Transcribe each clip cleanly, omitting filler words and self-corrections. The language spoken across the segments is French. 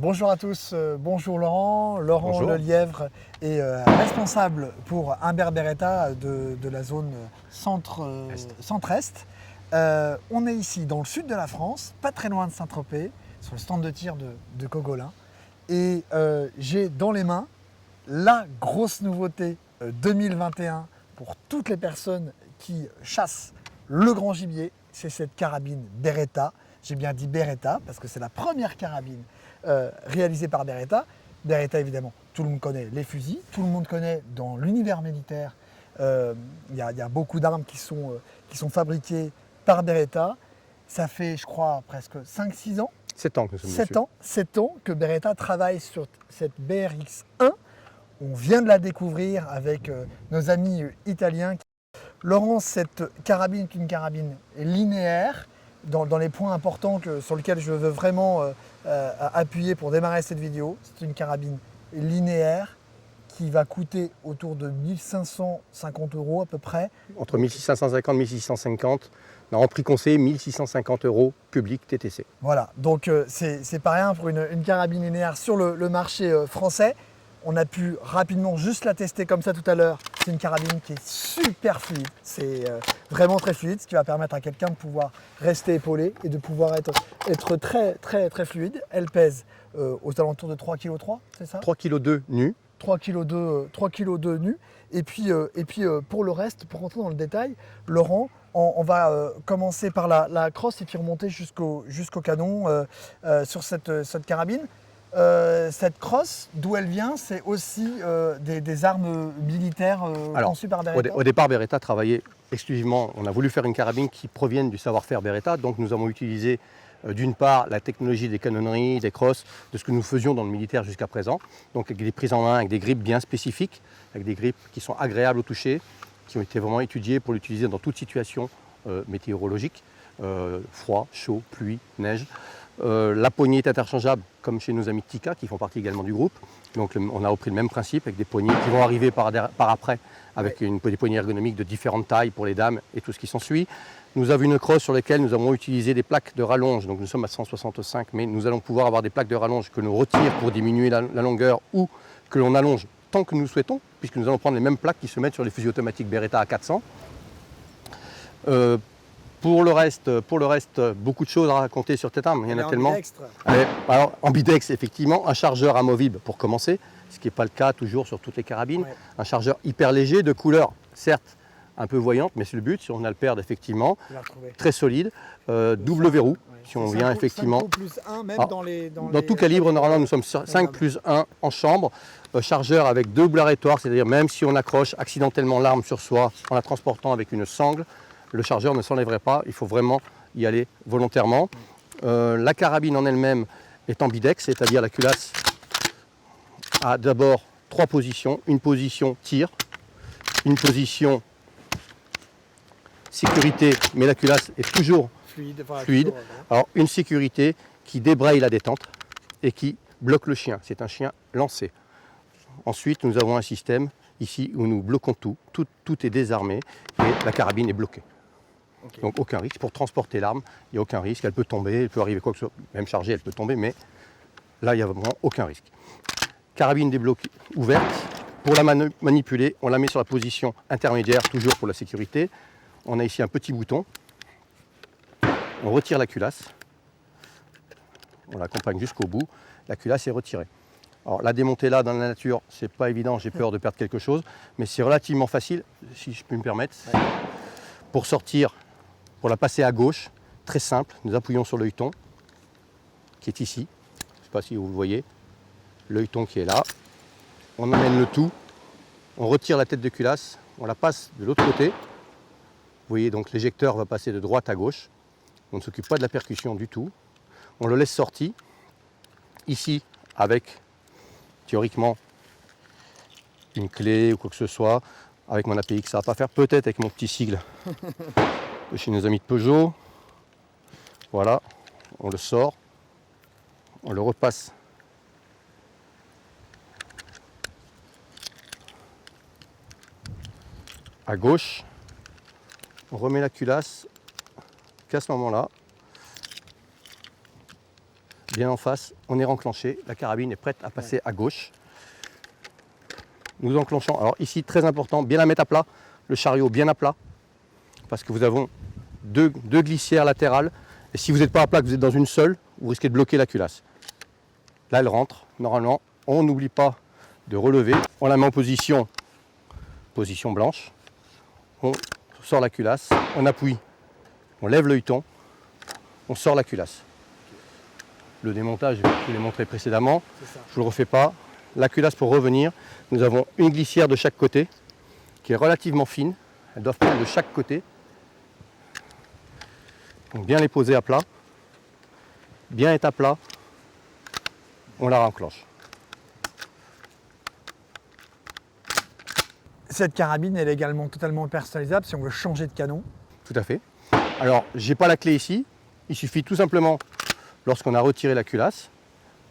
Bonjour à tous, bonjour Laurent. Laurent Bonjour. Lelièvre est responsable pour Humbert Beretta de la zone centre-est. On est ici dans le sud de la France, pas très loin de Saint-Tropez, sur le stand de tir de Cogolin. Et j'ai dans les mains la grosse nouveauté 2021 pour toutes les personnes qui chassent le grand gibier, c'est cette carabine Beretta. J'ai bien dit Beretta parce que c'est la première carabine réalisée par Beretta. Beretta, évidemment, tout le monde connaît les fusils, tout le monde connaît dans l'univers militaire. Il y a beaucoup d'armes qui sont fabriquées par Beretta. Ça fait, je crois, presque 5-6 ans. 7 ans que nous sommes dessus. 7 ans que Beretta travaille sur cette BRX1. On vient de la découvrir avec nos amis italiens. Laurent, cette carabine est une carabine linéaire. Dans les points importants sur lesquels je veux vraiment appuyer pour démarrer cette vidéo, c'est une carabine linéaire qui va coûter autour de 1550 € à peu près. Entre 1650 et 1650, en prix conseillé 1650 € public TTC. Voilà, donc c'est pas rien pour une carabine linéaire sur le marché français. On a pu rapidement juste la tester comme ça tout à l'heure. C'est une carabine qui est super fluide. C'est vraiment très fluide, ce qui va permettre à quelqu'un de pouvoir rester épaulé et de pouvoir être très fluide. Elle pèse aux alentours de 3,3 kg, c'est ça? 3,2 kg nu. 3,2 kg nu. Et puis pour le reste, pour rentrer dans le détail, Laurent, on va commencer par la crosse et puis remonter jusqu'au canon sur cette carabine. Cette crosse, d'où elle vient, c'est aussi des armes militaires conçues par Beretta. Au départ, Beretta travaillait exclusivement, on a voulu faire une carabine qui provienne du savoir-faire Beretta, donc nous avons utilisé d'une part la technologie des canonneries, des crosses, de ce que nous faisions dans le militaire jusqu'à présent, donc avec des prises en main, avec des grippes bien spécifiques, avec des grippes qui sont agréables au toucher, qui ont été vraiment étudiées pour l'utiliser dans toute situation météorologique, froid, chaud, pluie, neige. La poignée est interchangeable comme chez nos amis de Tikka qui font partie également du groupe. Donc on a repris le même principe avec des poignées qui vont arriver par après avec des poignées ergonomiques de différentes tailles pour les dames et tout ce qui s'ensuit. Nous avons une crosse sur laquelle nous avons utilisé des plaques de rallonge. Donc nous sommes à 165, mais nous allons pouvoir avoir des plaques de rallonge que l'on retire pour diminuer la longueur ou que l'on allonge tant que nous souhaitons, puisque nous allons prendre les mêmes plaques qui se mettent sur les fusils automatiques Beretta à 400. Pour le reste, beaucoup de choses à raconter sur cette arme, il y en a tellement. Alors, ambidex, effectivement, un chargeur amovible pour commencer, ce qui n'est pas le cas toujours sur toutes les carabines. Ouais. Un chargeur hyper léger, de couleur, certes, un peu voyante, mais c'est le but, si on a le perdre, effectivement, très solide, double verrou, ouais. Si on vient effectivement. 5 plus 1, même dans tout calibre, normalement, nous sommes 5 plus 1 en chambre, chargeur avec 2 boules arrêtoires, c'est-à-dire même si on accroche accidentellement l'arme sur soi en la transportant avec une sangle, le chargeur ne s'enlèverait pas, il faut vraiment y aller volontairement. La carabine en elle-même est ambidex, c'est-à-dire la culasse a d'abord 3 positions. Une position tir, une position sécurité, mais la culasse est toujours fluide. Alors une sécurité qui débraye la détente et qui bloque le chien. C'est un chien lancé. Ensuite, nous avons un système ici où nous bloquons tout est désarmé et la carabine est bloquée. Okay. Donc aucun risque. Pour transporter l'arme, il n'y a aucun risque. Elle peut tomber, elle peut arriver quoi que ce soit. Même chargée, elle peut tomber, mais là, il n'y a vraiment aucun risque. Carabine débloquée, ouverte. Pour la manipuler, on la met sur la position intermédiaire, toujours pour la sécurité. On a ici un petit bouton. On retire la culasse. On l'accompagne jusqu'au bout. La culasse est retirée. Alors la démonter là dans la nature, c'est pas évident, j'ai peur de perdre quelque chose, mais c'est relativement facile, si je peux me permettre. Ouais. Pour sortir, pour la passer à gauche, très simple, nous appuyons sur l'œilleton qui est ici. Je ne sais pas si vous le voyez. L'œilleton qui est là. On emmène le tout. On retire la tête de culasse. On la passe de l'autre côté. Vous voyez, donc l'éjecteur va passer de droite à gauche. On ne s'occupe pas de la percussion du tout. On le laisse sorti. Ici, avec théoriquement une clé ou quoi que ce soit. Avec mon APX, ça ne va pas faire. Peut-être avec mon petit sigle de chez nos amis de Peugeot. Voilà, on le sort. On le repasse à gauche. On remet la culasse qu'à ce moment-là. bien en face, on est enclenché, la carabine est prête à passer à gauche. Nous enclenchons, alors ici très important, bien la mettre à plat, le chariot bien à plat, parce que vous avez deux glissières latérales, et si vous n'êtes pas à plat, que vous êtes dans une seule, vous risquez de bloquer la culasse. Là elle rentre, normalement, on n'oublie pas de relever, on la met en position blanche, on sort la culasse, on appuie, on lève l'œilleton, on sort la culasse. Le démontage, je vous l'ai montré précédemment, je ne vous le refais pas. La culasse pour revenir, nous avons une glissière de chaque côté qui est relativement fine, elles doivent prendre de chaque côté. Donc bien les poser à plat, bien être à plat, on la renclenche. Cette carabine, elle est également totalement personnalisable si on veut changer de canon. Tout à fait. Alors, je n'ai pas la clé ici. Il suffit tout simplement, lorsqu'on a retiré la culasse,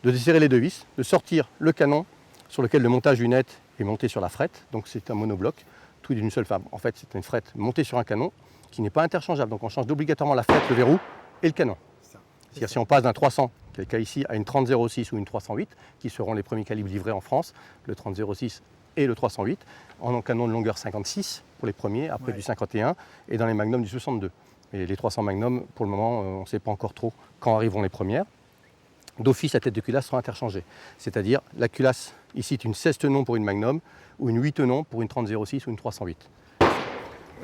de desserrer les deux vis, de sortir le canon sur lequel le montage lunette est monté sur la frette. Donc c'est un monobloc, tout d'une seule femme. En fait, c'est une frette montée sur un canon qui n'est pas interchangeable. Donc on change obligatoirement la frette, le verrou et le canon. C'est-à-dire si on passe d'un 300, qui est le cas ici, à une 30-06 ou une 308, qui seront les premiers calibres livrés en France, le 30-06 et le 308, en canon de longueur 56 pour les premiers, après du 51, et dans les magnums du 62. Et les 300 magnums, pour le moment, on ne sait pas encore trop quand arriveront les premières. D'office, la tête de culasse sera interchangée. C'est-à-dire, la culasse, ici, est une 16 tenons pour une magnum, ou une 8 tenons pour une 30-06 ou une 308.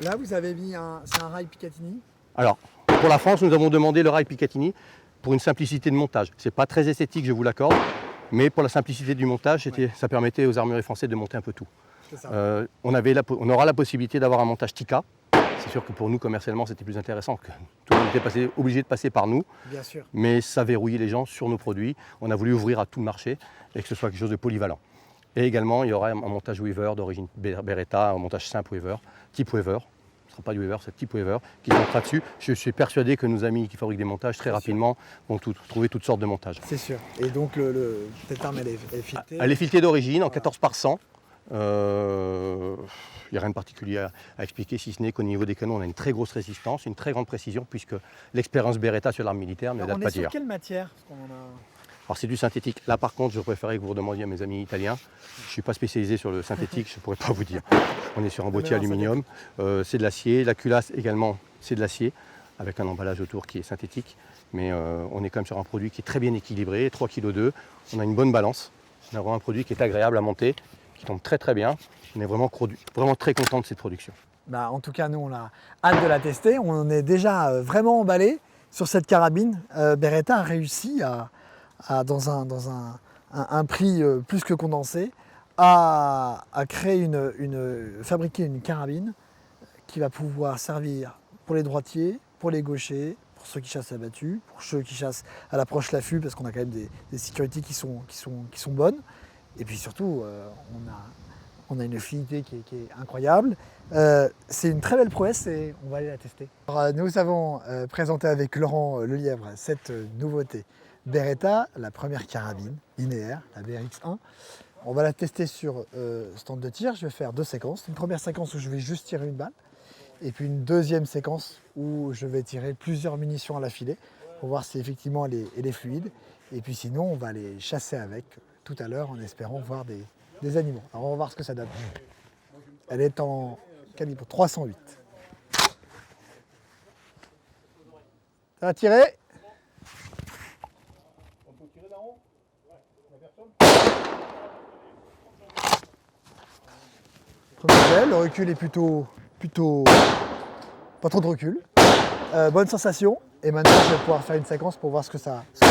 Là, vous avez mis c'est un rail Picatinny. Alors, pour la France, nous avons demandé le rail Picatinny pour une simplicité de montage. Ce n'est pas très esthétique, je vous l'accorde, mais pour la simplicité du montage, ça permettait aux armuriers français de monter un peu tout. On aura la possibilité d'avoir un montage Tikka. C'est sûr que pour nous, commercialement, c'était plus intéressant que tout le monde était obligé de passer par nous. Bien sûr. Mais ça verrouillait les gens sur nos produits. On a voulu ouvrir à tout le marché et que ce soit quelque chose de polyvalent. Et également, il y aura un montage Weaver d'origine Beretta, un montage simple Weaver, type Weaver. Ce ne sera pas du Weaver, c'est type Weaver qui montera dessus. Je suis persuadé que nos amis qui fabriquent des montages très rapidement vont trouver toutes sortes de montages. C'est sûr. Et donc, cette arme, elle est filetée. Elle est filetée d'origine en 14 par 100. Il n'y a rien de particulier à expliquer, si ce n'est qu'au niveau des canons, on a une très grosse résistance, une très grande précision, puisque l'expérience Beretta sur l'arme militaire ne date pas d'hier. On est sur quelle matière? Alors c'est du synthétique. Là par contre, je préférais que vous redemandiez à mes amis italiens. Je ne suis pas spécialisé sur le synthétique, je ne pourrais pas vous dire. On est sur un boîtier aluminium, c'est de l'acier. La culasse également, c'est de l'acier, avec un emballage autour qui est synthétique. Mais on est quand même sur un produit qui est très bien équilibré, 3,2 kg. On a une bonne balance. On a vraiment un produit qui est agréable à monter, qui tombe très très bien. On est vraiment très content de cette production. En tout cas, nous, on a hâte de la tester. On est déjà vraiment emballé sur cette carabine. Beretta a réussi dans un prix plus que condensé, à fabriquer une carabine qui va pouvoir servir pour les droitiers, pour les gauchers, pour ceux qui chassent abattus, pour ceux qui chassent à l'approche l'affût, parce qu'on a quand même des sécurités qui sont bonnes. Et puis surtout, on a une fluidité qui est incroyable. C'est une très belle prouesse et on va aller la tester. Alors, nous avons présenté avec Laurent Lelièvre cette nouveauté Beretta, la première carabine linéaire, la BRX1. On va la tester sur stand de tir. Je vais faire 2 séquences. Une première séquence où je vais juste tirer une balle, et puis une deuxième séquence où je vais tirer plusieurs munitions à la filet pour voir si effectivement elle est fluide. Et puis sinon, on va aller chasser avec tout à l'heure en espérant voir des animaux. Alors on va voir ce que ça donne. Elle est en calibre 308. Ça va tirer. Premier jet, le recul est plutôt pas trop de recul. Bonne sensation. Et maintenant, je vais pouvoir faire une séquence pour voir ce que ça donne.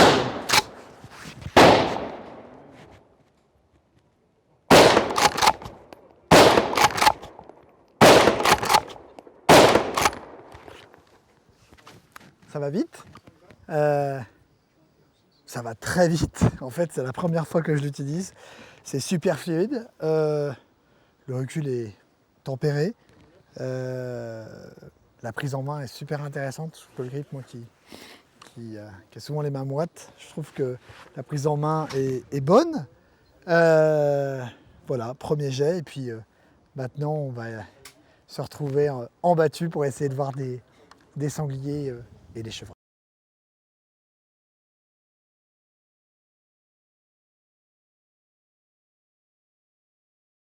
Ça va vite. Ça va très vite. En fait, c'est la première fois que je l'utilise. C'est super fluide. Le recul est tempéré. La prise en main est super intéressante. Je peux le grip, moi qui a souvent les mains moites. Je trouve que la prise en main est bonne. Voilà, premier jet. Et puis maintenant, on va se retrouver en battu pour essayer de voir des sangliers et des chevreuils.